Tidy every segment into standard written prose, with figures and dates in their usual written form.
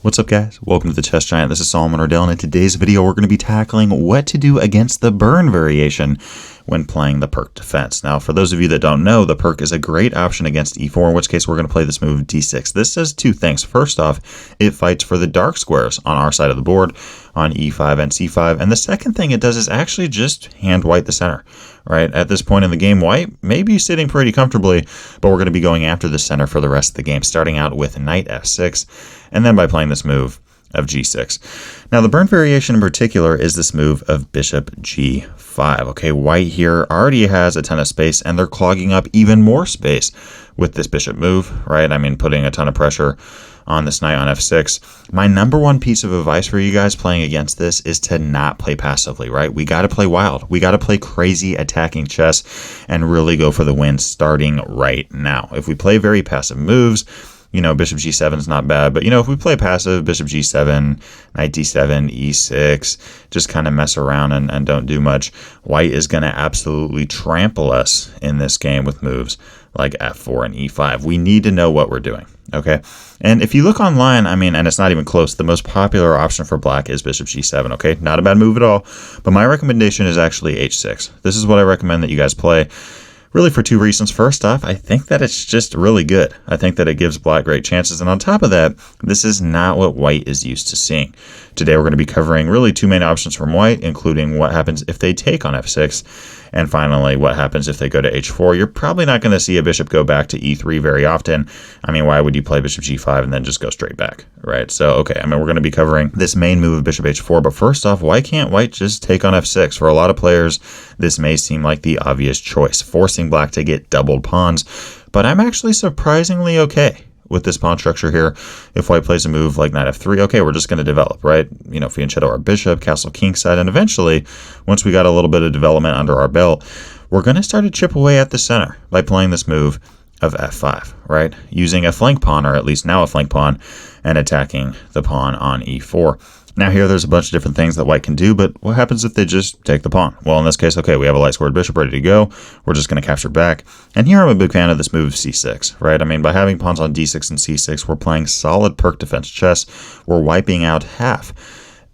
What's up, guys? Welcome to the Chess Giant. This is Solomon Ordell, and in today's video we're going to be tackling what to do against the Byrne variation when playing the Pirc defense. Now, for those of you that don't know, the Pirc is a great option against e4, in which case we're going to play this move d6. This does two things. First off, it fights for the dark squares on our side of the board on e5 and c5, and the second thing it does is actually just hand white the center. Right at this point in the game, white may be sitting pretty comfortably, but we're going to be going after the center for the rest of the game, starting out with knight f6, and then by playing this move of g6. Now, the Byrne variation in particular is this move of bishop g5. Okay, white here already has a ton of space, and they're clogging up even more space with this bishop move, right? I mean, putting a ton of pressure on this knight on f6. My number one piece of advice for you guys playing against this is to not play passively, right? We got to play wild. We got to play crazy attacking chess and really go for the win starting right now. If we play very passive moves, you know, bishop g7 is not bad, but, you know, if we play passive, bishop g7, knight d7, e6, just kind of mess around and don't do much, white is going to absolutely trample us in this game with moves like f4 and e5. We need to know what we're doing, okay? And if you look online, I mean, and it's not even close, the most popular option for black is bishop g7, okay? Not a bad move at all, but my recommendation is actually h6. This is what I recommend that you guys play. Really for two reasons. First off, I think that it's just really good. I think that it gives black great chances. And on top of that, this is not what white is used to seeing. Today we're going to be covering really two main options from white, including what happens if they take on f6, and finally what happens if they go to h4. You're probably not going to see a bishop go back to e3 very often. I mean, why would you play bishop g5 and then just go straight back, right? So, okay, I mean, we're going to be covering this main move of bishop h4, but first off, why can't white just take on f6? For a lot of players, this may seem like the obvious choice, forcing black to get doubled pawns, but I'm actually surprisingly okay with this pawn structure here. If white plays a move like knight f3, okay, we're just going to develop, right? You know, fianchetto our bishop, castle kingside, and eventually, once we got a little bit of development under our belt, we're going to start to chip away at the center by playing this move of f5, right? Using a flank pawn, or at least now a flank pawn, and attacking the pawn on e4. Now here, there's a bunch of different things that white can do, but what happens if they just take the pawn? Well, in this case, okay, we have a light squared bishop ready to go. We're just going to capture back. And here I'm a big fan of this move c6, right? I mean, by having pawns on d6 and c6, we're playing solid Pirc defense chess. We're wiping out half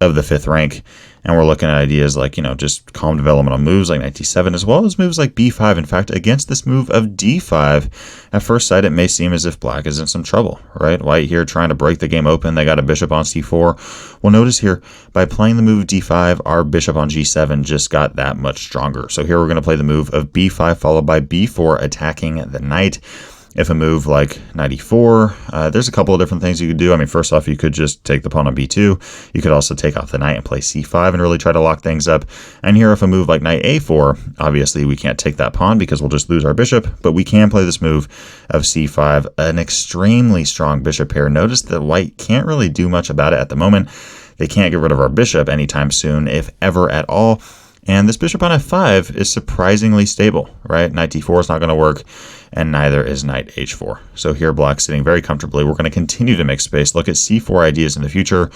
of the fifth rank. And we're looking at ideas like, you know, just calm developmental moves like knight d7, as well as moves like b5. In fact, against this move of d5, at first sight, it may seem as if black is in some trouble, right? White here trying to break the game open. They got a bishop on c4. Well, notice here, by playing the move d5, our bishop on g7 just got that much stronger. So here we're going to play the move of b5 followed by b4, attacking the knight. If a move like knight e4, there's a couple of different things you could do. I mean, first off, you could just take the pawn on b2. You could also take off the knight and play c5 and really try to lock things up. And here, if a move like knight a4, obviously we can't take that pawn because we'll just lose our bishop, but we can play this move of c5, an extremely strong bishop pair. Notice that white can't really do much about it at the moment. They can't get rid of our bishop anytime soon, if ever at all. And this bishop on f5 is surprisingly stable, right? Knight d4 is not going to work, and neither is knight h4. So here, black sitting very comfortably. We're going to continue to make space, look at c4 ideas in the future,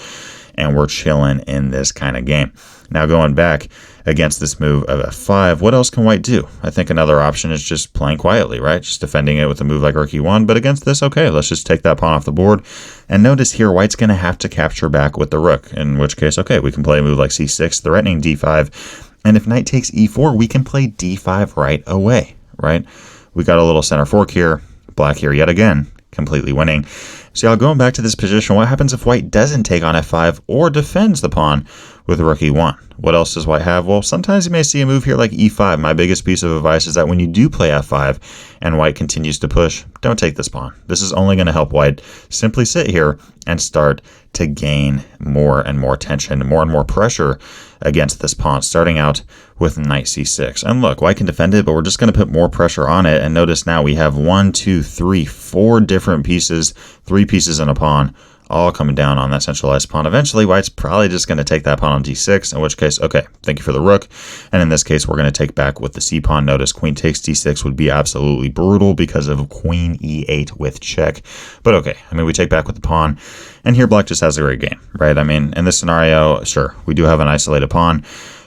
and we're chilling in this kind of game. Now, going back against this move of f5, what else can white do? I think another option is just playing quietly, right? Just defending it with a move like rook e1. But against this, okay, let's just take that pawn off the board. And notice here, white's going to have to capture back with the rook, in which case, okay, we can play a move like c6, threatening d5. And if knight takes e4, we can play d5 right away, right? We got a little center fork here. Black here yet again, completely winning. So going back to this position, what happens if white doesn't take on f5 or defends the pawn with rook e1? What else does white have? Well, sometimes you may see a move here like e5. My biggest piece of advice is that when you do play f5 and white continues to push, don't take this pawn. This is only going to help white simply sit here and start to gain more and more tension, more and more pressure against this pawn, starting out with knight c6. And look, white can defend it, but we're just going to put more pressure on it. And notice now we have 1, 2, 3, 4 different pieces, 3 pieces in a pawn, all coming down on that centralized pawn. Eventually, white's probably just going to take that pawn on d6, in which case, okay, thank you for the rook. And in this case, we're going to take back with the c pawn. Notice queen takes d6 would be absolutely brutal because of queen e8 with check. But okay, I mean, we take back with the pawn. And here, black just has a great game, right? I mean, in this scenario, sure, we do have an isolated pawn,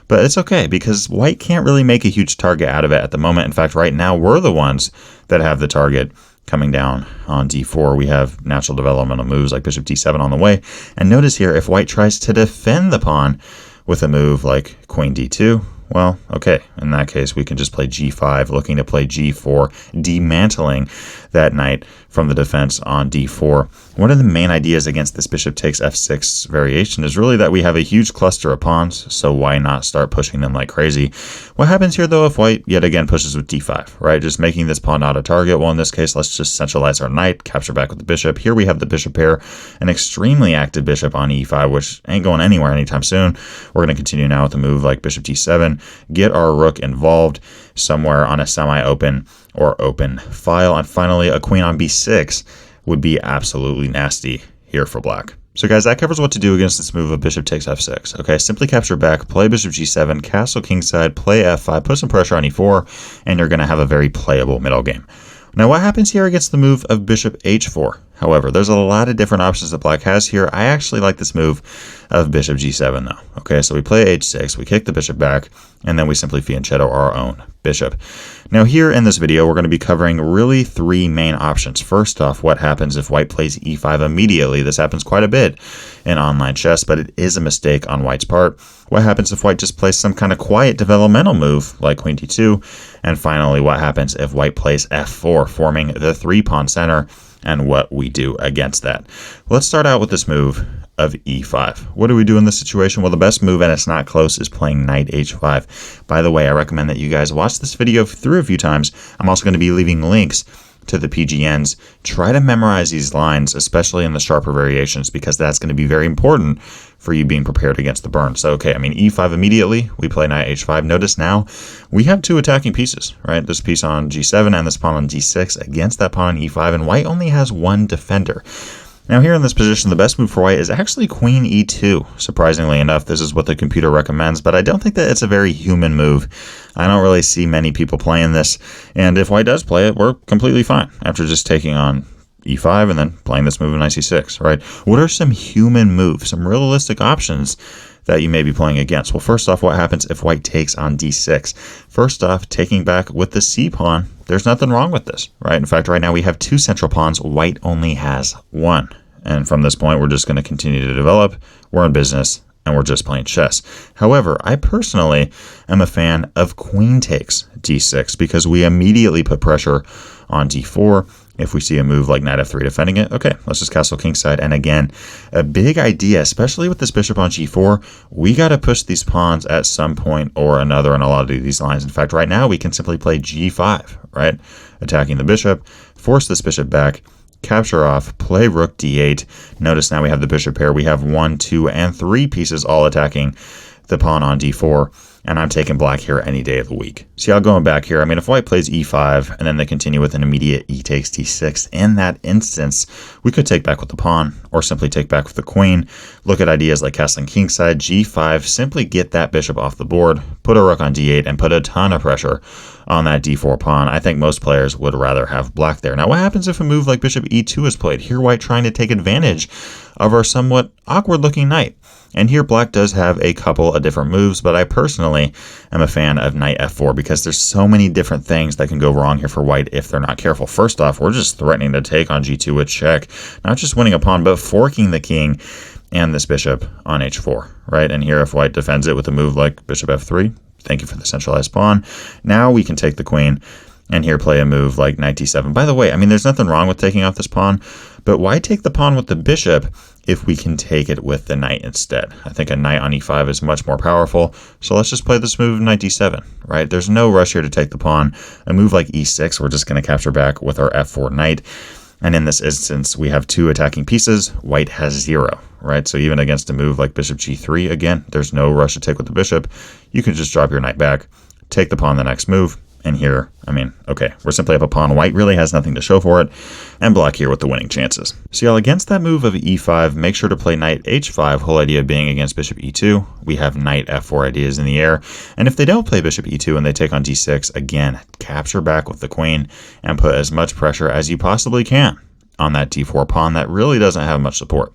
but it's okay because white can't really make a huge target out of it at the moment. In fact, right now, we're the ones that have the target coming down on d4, we have natural developmental moves like bishop d7 on the way. And notice here, if white tries to defend the pawn with a move like queen d2, well, okay, in that case, we can just play g5, looking to play g4, dismantling that knight from the defense on d4. One of the main ideas against this bishop takes f6 variation is really that we have a huge cluster of pawns, so why not start pushing them like crazy? What happens here, though, if white yet again pushes with d5, right? Just making this pawn not a target. Well, in this case, let's just centralize our knight, capture back with the bishop. Here we have the bishop pair, an extremely active bishop on e5, which ain't going anywhere anytime soon. We're going to continue now with a move like bishop d7, get our rook involved somewhere on a semi-open or open file, and finally a queen on b6 would be absolutely nasty here for black. So guys, that covers what to do against this move of bishop takes f6. Okay, simply capture back, play bishop g7, castle kingside, play f5, put some pressure on e4, and you're going to have a very playable middle game. Now, what happens here against the move of bishop h4? However, there's a lot of different options that black has here. I actually like this move of bishop g7 though. Okay, so we play h6, we kick the bishop back, and then we simply fianchetto our own bishop. Now here in this video, we're going to be covering really three main options. First off, what happens if white plays e5 immediately? This happens quite a bit in online chess, but it is a mistake on white's part. What happens if white just plays some kind of quiet developmental move like queen d2? And finally, what happens if white plays f4, forming the three-pawn center, and what we do against that? Let's start out with this move of e5. What do we do in this situation? Well, the best move, and it's not close, is playing knight h5. By the way, I recommend that you guys watch this video through a few times. I'm also going to be leaving links to the PGNs. Try to memorize these lines, especially in the sharper variations, because that's going to be very important for you being prepared against the Byrne. So, okay, I mean, e5 immediately, we play knight h5. Notice now we have two attacking pieces, right? This piece on g7 and this pawn on d6 against that pawn on e5, and white only has one defender. Now here in this position, the best move for white is actually queen e2. Surprisingly enough, this is what the computer recommends, but I don't think that it's a very human move. I don't really see many people playing this, and if white does play it, we're completely fine after just taking on e5 and then playing this move in knight c6, right? What are some human moves, some realistic options that you may be playing against? Well, first off, what happens if white takes on d6? First off, taking back with the c pawn, there's nothing wrong with this, right? In fact, right now we have two central pawns, white only has one. And from this point, we're just going to continue to develop. We're in business, and we're just playing chess. However, I personally am a fan of queen takes d6 because we immediately put pressure on d4. If we see a move like knight f3 defending it, okay, let's just castle kingside. And again, a big idea, especially with this bishop on g4, we got to push these pawns at some point or another in a lot of these lines. In fact, right now we can simply play g5, right? Attacking the bishop, force this bishop back, capture off, play rook d8. Notice now we have the bishop pair. We have 1, 2, and 3 pieces all attacking the pawn on d4. And I'm taking black here any day of the week. See how going back here, I mean, if white plays e5 and then they continue with an immediate e takes d6, in that instance, we could take back with the pawn or simply take back with the queen. Look at ideas like castling kingside, g5, simply get that bishop off the board, put a rook on d8, and put a ton of pressure on that d4 pawn. I think most players would rather have black there. Now, what happens if a move like bishop e2 is played? Here, white trying to take advantage of our somewhat awkward-looking knight. And here black does have a couple of different moves, but I personally am a fan of knight f4 because there's so many different things that can go wrong here for white if they're not careful. First off, we're just threatening to take on g2 with check, not just winning a pawn, but forking the king and this bishop on h4, right? And here if white defends it with a move like bishop f3, thank you for the centralized pawn. Now we can take the queen and here play a move like knight d7. By the way, I mean, there's nothing wrong with taking off this pawn, but why take the pawn with the bishop if we can take it with the knight instead? I think a knight on e5 is much more powerful, so let's just play this move knight d7, right? There's no rush here to take the pawn. A move like e6, we're just going to capture back with our f4 knight, and in this instance, we have two attacking pieces. White has 0, right? So even against a move like bishop g3, again, there's no rush to take with the bishop. You can just drop your knight back, take the pawn the next move, and here, I mean, okay, we're simply up a pawn. White really has nothing to show for it, and black here with the winning chances. So y'all, against that move of e5, make sure to play knight h5, whole idea being against bishop e2. We have knight f4 ideas in the air, and if they don't play bishop e2 and they take on d6, again, capture back with the queen and put as much pressure as you possibly can on that d4 pawn that really doesn't have much support.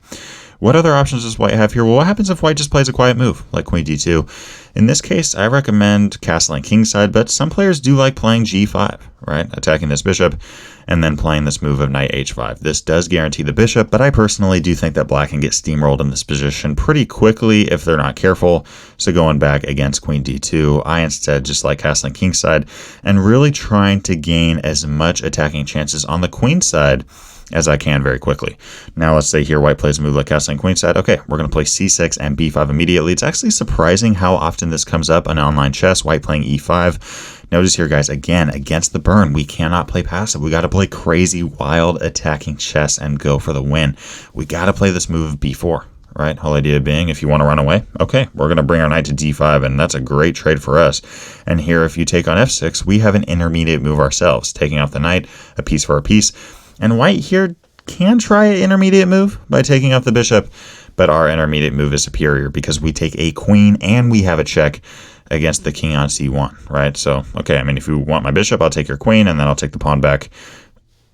What other options does white have here? Well, what happens if white just plays a quiet move, like queen d2? In this case, I recommend castling kingside, but some players do like playing g5, right? Attacking this bishop, and then playing this move of knight h5. This does guarantee the bishop, but I personally do think that black can get steamrolled in this position pretty quickly if they're not careful. So going back against queen d2, I instead just like castling kingside and really trying to gain as much attacking chances on the queen side as I can very quickly. Now let's say here white plays a move like castling queenside. Okay, we're going to play c6 and b5 immediately. It's actually surprising how often this comes up on online chess, white playing e5. Notice here, guys, again, against the Byrne, we cannot play passive. We got to play crazy, wild, attacking chess and go for the win. We got to play this move of b4. Right? Whole idea being, if you want to run away, okay, we're going to bring our knight to d5, and that's a great trade for us. And here, if you take on f6, we have an intermediate move ourselves, taking off the knight, a piece for a piece. And white here can try an intermediate move by taking off the bishop, but our intermediate move is superior because we take a queen and we have a check against the king on c1, right? So, okay, I mean, if you want my bishop, I'll take your queen, and then I'll take the pawn back.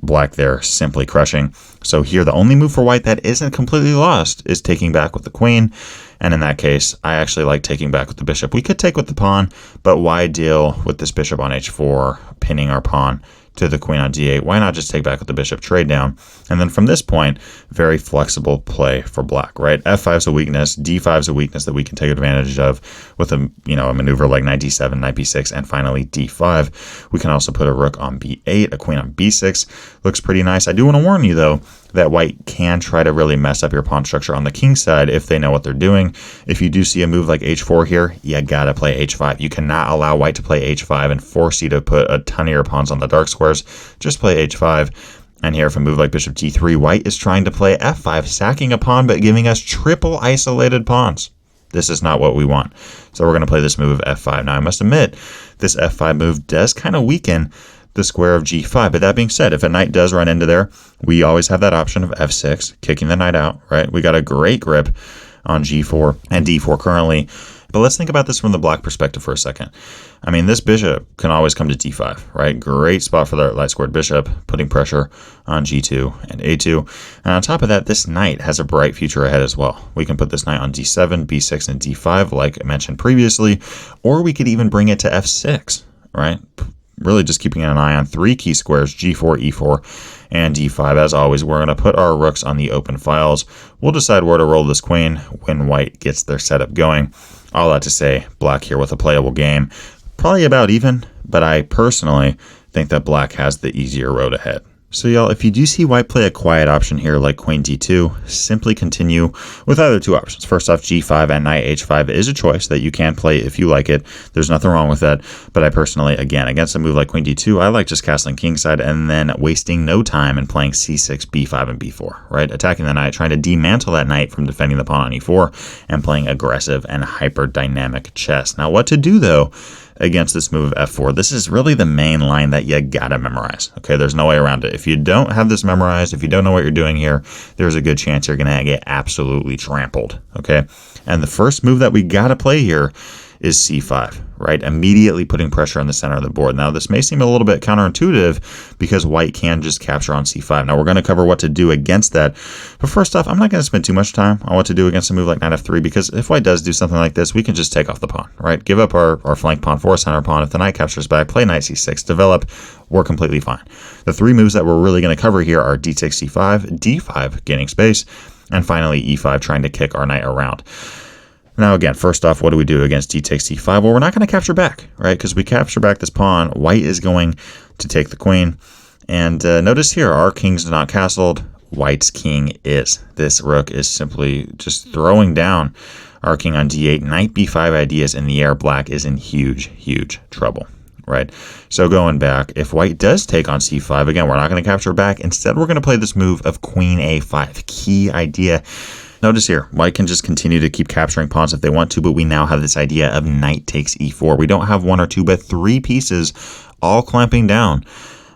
Black there simply crushing. So here the only move for white that isn't completely lost is taking back with the queen, and in that case I actually like taking back with the bishop. We could take with the pawn, but why deal with this bishop on h4 pinning our pawn to the queen on d8? Why not just take back with the bishop, trade down, and then from this point, very flexible play for black, right? f5 is a weakness, d5 is a weakness that we can take advantage of with a a maneuver like knight d7, knight b6, and finally d5. We can also put a rook on b8, a queen on b6. Looks pretty nice. I do want to warn you though that white can try to really mess up your pawn structure on the king side if they know what they're doing. If you do see a move like h4 here, you gotta play h5. You cannot allow white to play h5 and force you to put a ton of your pawns on the dark squares. Just play h5. And here, if a move like bishop d3, white is trying to play f5, sacking a pawn but giving us triple isolated pawns. This is not what we want. So we're going to play this move of f5. Now, I must admit, this f5 move does kind of weaken the square of g5. But that being said, if a knight does run into there, we always have that option of f6, kicking the knight out, right? We got a great grip on g4 and d4 currently. But let's think about this from the black perspective for a second. I mean, this bishop can always come to d5, right? Great spot for the light squared bishop, putting pressure on g2 and a2. And on top of that, this knight has a bright future ahead as well. We can put this knight on d7, b6, and d5, like I mentioned previously, or we could even bring it to f6, right? Really just keeping an eye on three key squares, g4, e4, and d5. As always, we're going to put our rooks on the open files. We'll decide where to roll this queen when white gets their setup going. All that to say, black here with a playable game. Probably about even, but I personally think that black has the easier road ahead. So y'all, if you do see white play a quiet option here like queen d2, simply continue with either two options. First off, g5 and knight h5 is a choice that you can play if you like it. There's nothing wrong with that. But I personally, again, against a move like queen d2, I like just castling kingside and then wasting no time in playing c6, b5, and b4, right? Attacking the knight, trying to dismantle that knight from defending the pawn on e4, and playing aggressive and hyper-dynamic chess. Now, what to do, though, against this move of f4. This is really the main line that you gotta memorize. Okay, there's no way around it. If you don't have this memorized, if you don't know what you're doing here, there's a good chance you're gonna get absolutely trampled. Okay, and the first move that we gotta play here is c5, right? Immediately putting pressure on the center of the board. Now, this may seem a little bit counterintuitive because white can just capture on c5. Now, we're going to cover what to do against that. But first off, I'm not going to spend too much time on what to do against a move like knight f3 because if white does do something like this, we can just take off the pawn, right? Give up our flank pawn for a center pawn. If the knight captures back, play knight c6, develop, we're completely fine. The three moves that we're really going to cover here are d6, c5, d5, gaining space, and finally e5, trying to kick our knight around. Now, again, first off, what do we do against d takes c5? Well, we're not going to capture back, right? Because we capture back this pawn, white is going to take the queen. And notice here, our king's not castled, white's king is. This rook is simply just throwing down our king on d8. Knight b5 ideas in the air. Black is in huge, huge trouble, right? So going back, if white does take on c5, again, we're not going to capture back. Instead, we're going to play this move of queen a5. Key idea. Notice here, white can just continue to keep capturing pawns if they want to, but we now have this idea of knight takes e4. We don't have one or two, but three pieces all clamping down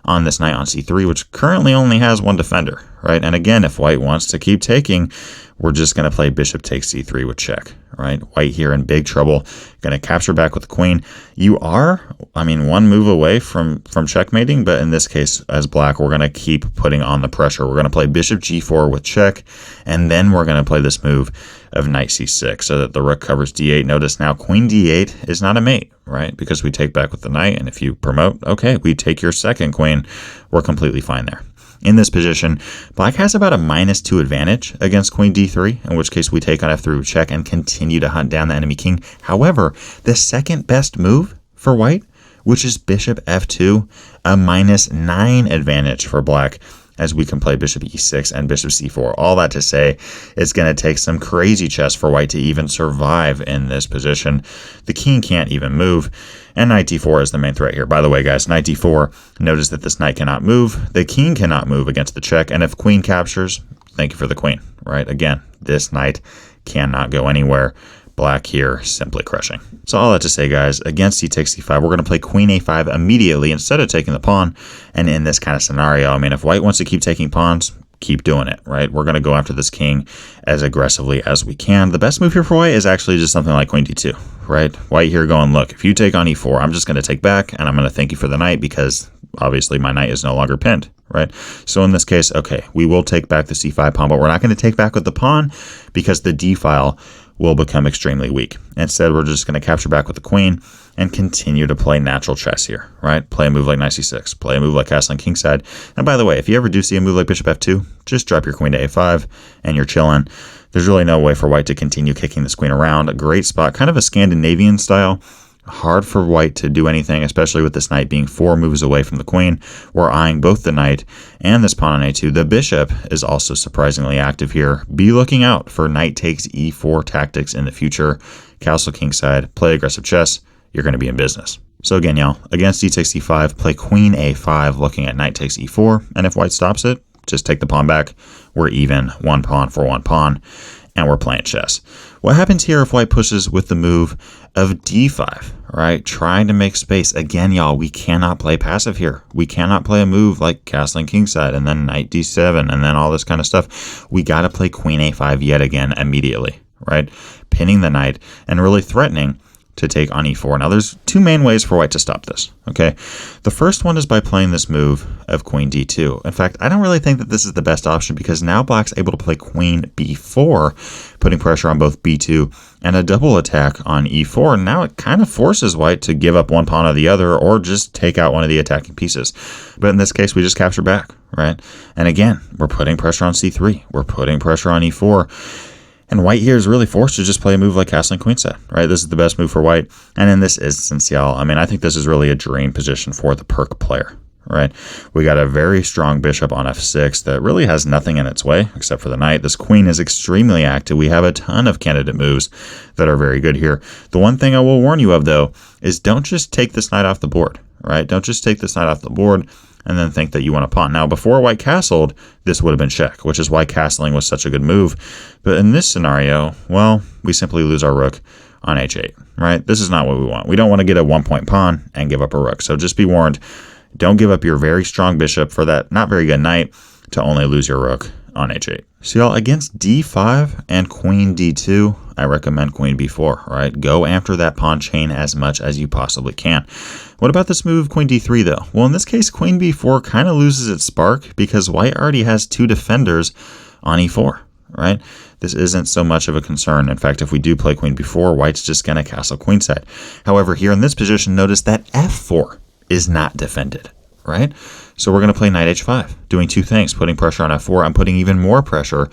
on this knight on c3, which currently only has one defender, right? And again, if white wants to keep taking, we're just going to play bishop takes c3 with check, right? White here in big trouble, going to capture back with the queen. You are, one move away from checkmating, but in this case, as black, we're going to keep putting on the pressure. We're going to play bishop g4 with check, and then we're going to play this move of knight c6 so that the rook covers d8. Notice now queen d8 is not a mate, right? Because we take back with the knight, and if you promote, okay, we take your second queen. We're completely fine there. In this position, black has about a -2 advantage against queen d3, in which case we take on f3 with check and continue to hunt down the enemy king. However, the second best move for white, which is bishop f2, a -9 advantage for black, as we can play bishop e6 and bishop c4. All that to say, it's going to take some crazy chess for white to even survive in this position. The king can't even move, and knight d4 is the main threat here. By the way, guys, knight d4, notice that this knight cannot move, the king cannot move against the check, and if queen captures, thank you for the queen, right? Again, this knight cannot go anywhere. Black here simply crushing. So all that to say, guys, against c takes c5, we're going to play queen a5 immediately instead of taking the pawn. And in this kind of scenario, if white wants to keep taking pawns, keep doing it, right? We're going to go after this king as aggressively as we can. The best move here for white is actually just something like queen d2, right? White here going, look, if you take on e4, I'm just going to take back, and I'm going to thank you for the knight because obviously my knight is no longer pinned, right? So in this case, okay, we will take back the c5 pawn, but we're not going to take back with the pawn because the d file will become extremely weak. Instead, we're just going to capture back with the queen and continue to play natural chess here, right? Play a move like knight c6, play a move like castling kingside. And by the way, if you ever do see a move like bishop f2, just drop your queen to a5 and you're chilling. There's really no way for white to continue kicking this queen around. A great spot, kind of a Scandinavian style. Hard for white to do anything, especially with this knight being 4 moves away from the queen. We're eyeing both the knight and this pawn on a2. The bishop is also surprisingly active here. Be looking out for knight takes e4 tactics in the future. Castle kingside, play aggressive chess. You're going to be in business. So again, y'all, against d takes e5, play queen a5 looking at knight takes e4. And if white stops it, just take the pawn back. We're even, 1 pawn for 1 pawn. And we're playing chess. What happens here if white pushes with the move of d5, right? Trying to make space. Again, y'all, we cannot play passive here. We cannot play a move like castling kingside and then knight d7 and then all this kind of stuff. We got to play queen a5 yet again immediately, right? Pinning the knight and really threatening to take on e4. Now, there's 2 main ways for white to stop this, okay? The first one is by playing this move of queen d2. In fact, I don't really think that this is the best option because now black's able to play queen b4, putting pressure on both b2 and a double attack on e4. Now it kind of forces white to give up one pawn or the other or just take out one of the attacking pieces. But in this case, we just capture back, right? And again, we're putting pressure on c3. We're putting pressure on e4. And white here is really forced to just play a move like castling queenside, right? This is the best move for white. And in this instance, y'all, I think this is really a dream position for the Pirc player, right? We got a very strong bishop on f6 that really has nothing in its way except for the knight. This queen is extremely active. We have a ton of candidate moves that are very good here. The one thing I will warn you of, though, is don't just take this knight off the board, right? Don't just take this knight off the board and then think that you want a pawn. Now, before white castled, this would have been check, which is why castling was such a good move. But in this scenario, well, we simply lose our rook on h8, right? This is not what we want. We don't want to get a 1-point pawn and give up a rook. So just be warned, don't give up your very strong bishop for that not very good knight to only lose your rook on h8. So y'all, against d5 and queen d2, I recommend queen b4, right? Go after that pawn chain as much as you possibly can. What about this move queen d3 though? Well, in this case, queen b4 kind of loses its spark because white already has 2 defenders on e4, right? This isn't so much of a concern. In fact, if we do play queen b4, white's just going to castle queenside. However, here in this position, notice that f4 is not defended, right? So we're going to play knight h5, doing 2 things, putting pressure on f4. I'm putting even more pressure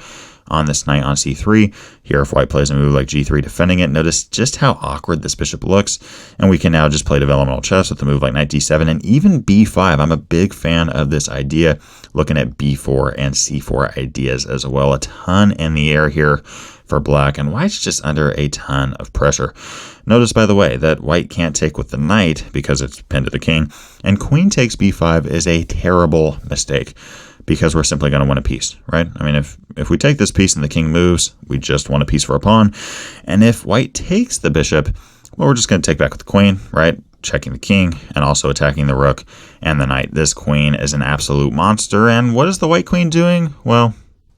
on this knight on c3. Here, if white plays a move like g3 defending it, notice just how awkward this bishop looks. And we can now just play developmental chess with a move like knight d7 and even b5. I'm a big fan of this idea, looking at b4 and c4 ideas as well. A ton in the air here for black, and white's just under a ton of pressure. Notice, by the way, that white can't take with the knight because it's pinned to the king, and queen takes b5 is a terrible mistake because we're simply going to win a piece, right? If we take this piece and the king moves, we just won a piece for a pawn. And if white takes the bishop, well, we're just going to take back with the queen, right? checking the king and also attacking the rook and the knight. This queen is an absolute monster. And what is the white queen doing? Well,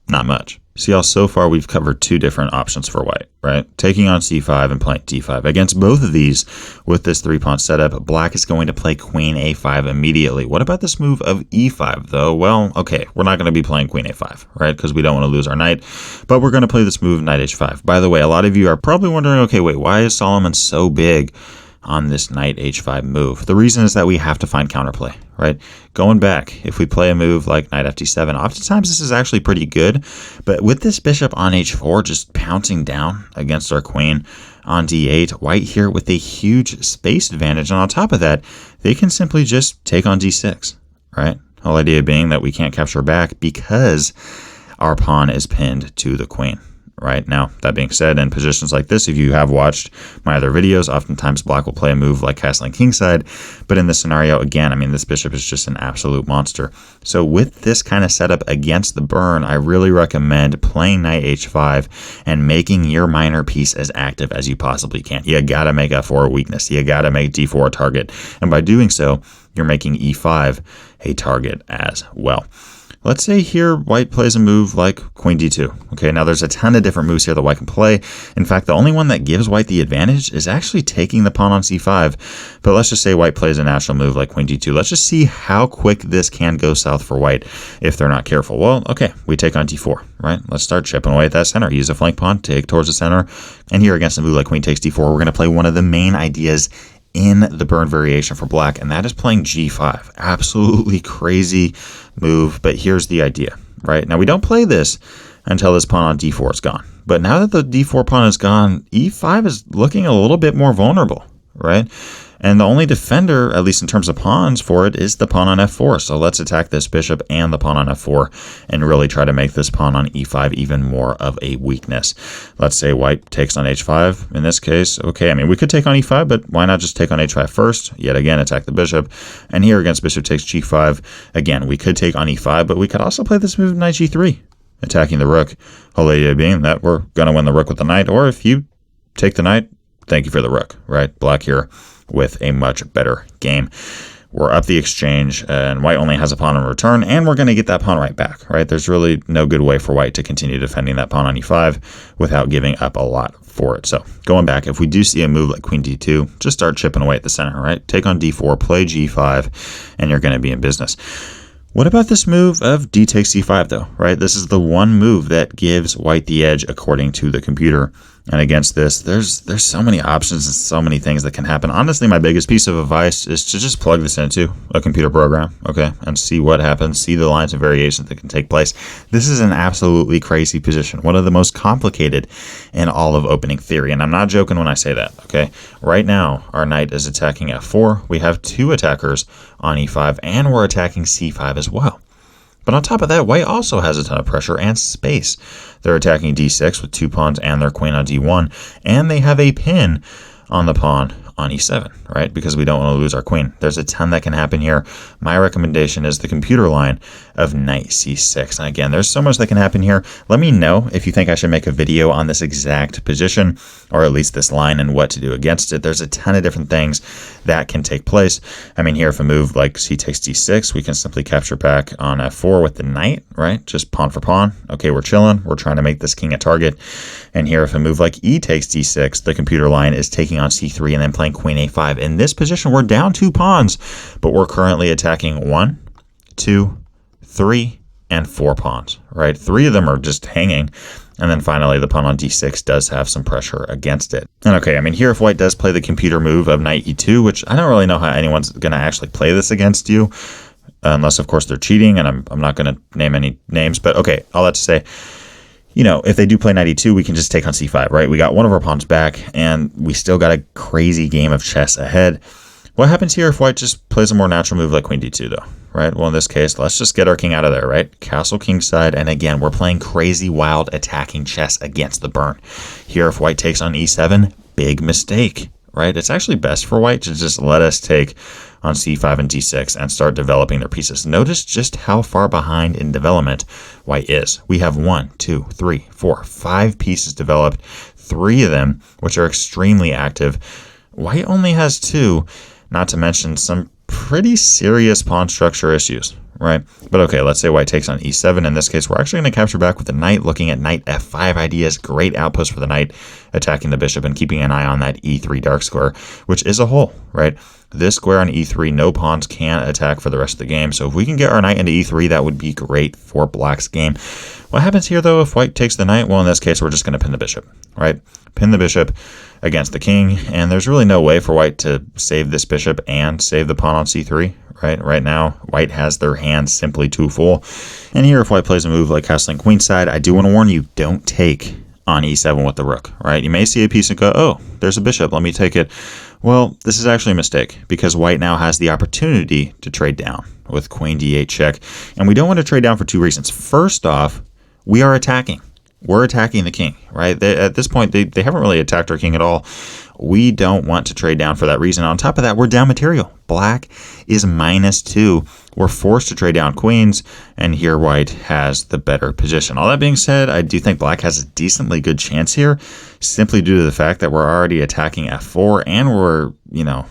not much. See how so far we've covered two different options for white, right? Taking on c5 and playing d5. Against both of these, with this 3-pawn setup, black is going to play queen a5 immediately. What about this move of e5, though? Well, okay, we're not going to be playing queen a5, right? Because we don't want to lose our knight, but we're going to play this move knight h5. By the way, a lot of you are probably wondering, okay, wait, why is Solomon so big on this knight h5 move? The reason is that we have to find counterplay, right? Going back, if we play a move like knight f7, oftentimes this is actually pretty good, but with this bishop on h4 just pouncing down against our queen on d8, white here with a huge space advantage, and on top of that, they can simply just take on d6, right? The whole idea being that we can't capture back because our pawn is pinned to the queen. Right now, that being said, in positions like this, if you have watched my other videos, oftentimes black will play a move like castling kingside. But in this scenario, again, I mean, this bishop is just an absolute monster. So with this kind of setup against the Byrne, I really recommend playing knight h5 and making your minor piece as active as you possibly can. You gotta make f4 a weakness. You gotta make d4 a target. And by doing so, you're making e5 a target as well. Let's say here white plays a move like queen d2. Okay, now there's a ton of different moves here that white can play. In fact, the only one that gives white the advantage is actually taking the pawn on c5. But let's just say white plays a natural move like queen d2. Let's just see how quick this can go south for white if they're not careful. Well, okay, we take on d4, right? Let's start chipping away at that center. Use a flank pawn, take towards the center. And here against a move like queen takes d4, we're going to play one of the main ideas in the Byrne variation for black, and that is playing g5. Absolutely crazy move, but here's the idea, right? Now we don't play this until this pawn on d4 is gone. But now that the d4 pawn is gone, e5 is looking a little bit more vulnerable, right? And the only defender, at least in terms of pawns for it, is the pawn on f4. So let's attack this bishop and the pawn on f4 and really try to make this pawn on e5 even more of a weakness. Let's say white takes on h5 in this case. Okay, I mean, we could take on e5, but why not just take on h5 first? Yet again, attack the bishop. And here against bishop takes g5. Again, we could take on e5, but we could also play this move knight g3, attacking the rook. Whole idea being that we're going to win the rook with the knight, or if you take the knight, thank you for the rook, right? Black here with a much better game. We're up the exchange, and white only has a pawn in return, and we're going to get that pawn right back, right? There's really no good way for white to continue defending that pawn on e5 without giving up a lot for it. So going back, if we do see a move like queen d2, just start chipping away at the center, right? Take on d4, play g5, and you're going to be in business. What about this move of d takes c5 though, right? This is the one move that gives white the edge according to the computer. And against this, there's so many options and so many things that can happen. Honestly, my biggest piece of advice is to just plug this into a computer program, okay, and see what happens, see the lines of variations that can take place. This is an absolutely crazy position, one of the most complicated in all of opening theory, and I'm not joking when I say that, okay? Right now, our knight is attacking f4. We have two attackers on e5, and we're attacking c5 as well. But on top of that, white also has a ton of pressure and space. They're attacking d6 with two pawns and their queen on d1, and they have a pin on the pawn on e7, right? Because we don't want to lose our queen. There's a ton that can happen here. My recommendation is the computer line of knight c6. And again, there's so much that can happen here. Let me know if you think I should make a video on this exact position, or at least this line and what to do against it. There's a ton of different things that can take place. I mean, here, if a move like c takes d6, we can simply capture back on f4 with the knight, right? Just pawn for pawn. Okay, we're chilling. We're trying to make this king a target. And here, if a move like e takes d6, the computer line is taking on c3 and then playing queen a5. In this position, we're down two pawns, but we're currently attacking 1, 2, 3, and 4 pawns, right? 3 of them are just hanging. And then finally, the pawn on d6 does have some pressure against it. And okay, I mean, here if white does play the computer move of knight e2, which I don't really know how anyone's going to actually play this against you, unless, of course, they're cheating, and I'm not going to name any names. But okay, all that to say, you know, if they do play knight e2, we can just take on c5, right? We got one of our pawns back, and we still got a crazy game of chess ahead. What happens here if white just plays a more natural move like queen d2, though, right? Well, in this case, let's just get our king out of there, right? Castle kingside, and again, we're playing crazy, wild, attacking chess against the Byrne. Here, if white takes on e7, big mistake, right? It's actually best for white to just let us take on c5 and d6 and start developing their pieces. Notice just how far behind in development white is. We have 1, 2, 3, 4, 5 pieces developed, 3 of them which are extremely active. White only has 2, not to mention some pretty serious pawn structure issues, right? But okay, let's say white takes on e7. In this case, we're actually going to capture back with the knight, looking at knight f5 ideas. Great outpost for the knight, attacking the bishop and keeping an eye on that e3 dark square, which is a hole, right? This square on e3, no pawns can attack for the rest of the game. So if we can get our knight into e3, that would be great for black's game. What happens here, though, if white takes the knight? Well, in this case, we're just going to pin the bishop, right? Pin the bishop against the king, and there's really no way for white to save this bishop and save the pawn on c3, right? Right now, white has their hands simply too full. And here, if white plays a move like castling queenside, I do want to warn you, don't take on e7 with the rook, right? You may see a piece and go, oh, there's a bishop, let me take it. Well, this is actually a mistake because white now has the opportunity to trade down with queen d8 check. And we don't want to trade down for two reasons. First off, we are attacking. We're attacking the king, right? At this point, they haven't really attacked our king at all. We don't want to trade down for that reason. On top of that, we're down material. Black is -2. We're forced to trade down queens, and here white has the better position. All that being said, I do think black has a decently good chance here, simply due to the fact that we're already attacking f4, and we're,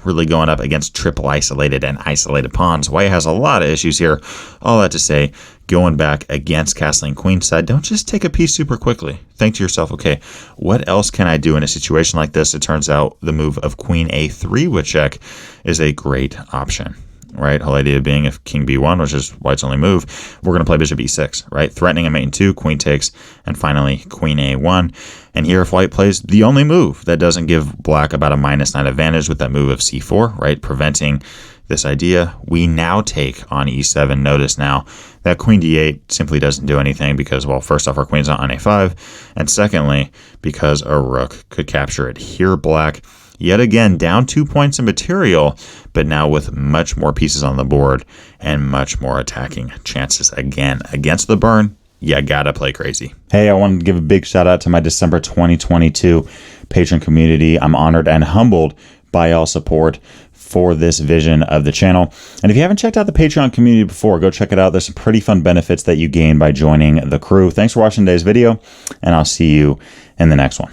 really going up against triple isolated and isolated pawns. White has a lot of issues here. All that to say, going back against castling queenside, don't just take a piece super quickly. Think to yourself, okay, what else can I do in a situation like this? It turns out the move of queen a3 with check is a great option, right? Whole idea being if king b1, which is white's only move, we're going to play bishop e6, right? Threatening a mate in 2, queen takes, and finally queen a1. And here if white plays the only move that doesn't give black about a -9 advantage with that move of c4, right? Preventing this idea, we now take on e7. Notice now that queen d8 simply doesn't do anything because, well, first off, our queen's not on a5, and secondly, because a rook could capture it. Here, black, yet again, down 2 points in material, but now with much more pieces on the board and much more attacking chances. Again, against the Byrne, you gotta play crazy. Hey, I wanted to give a big shout out to my December 2022 Patreon community. I'm honored and humbled by y'all support for this vision of the channel. And if you haven't checked out the Patreon community before, go check it out. There's some pretty fun benefits that you gain by joining the crew. Thanks for watching today's video, and I'll see you in the next one.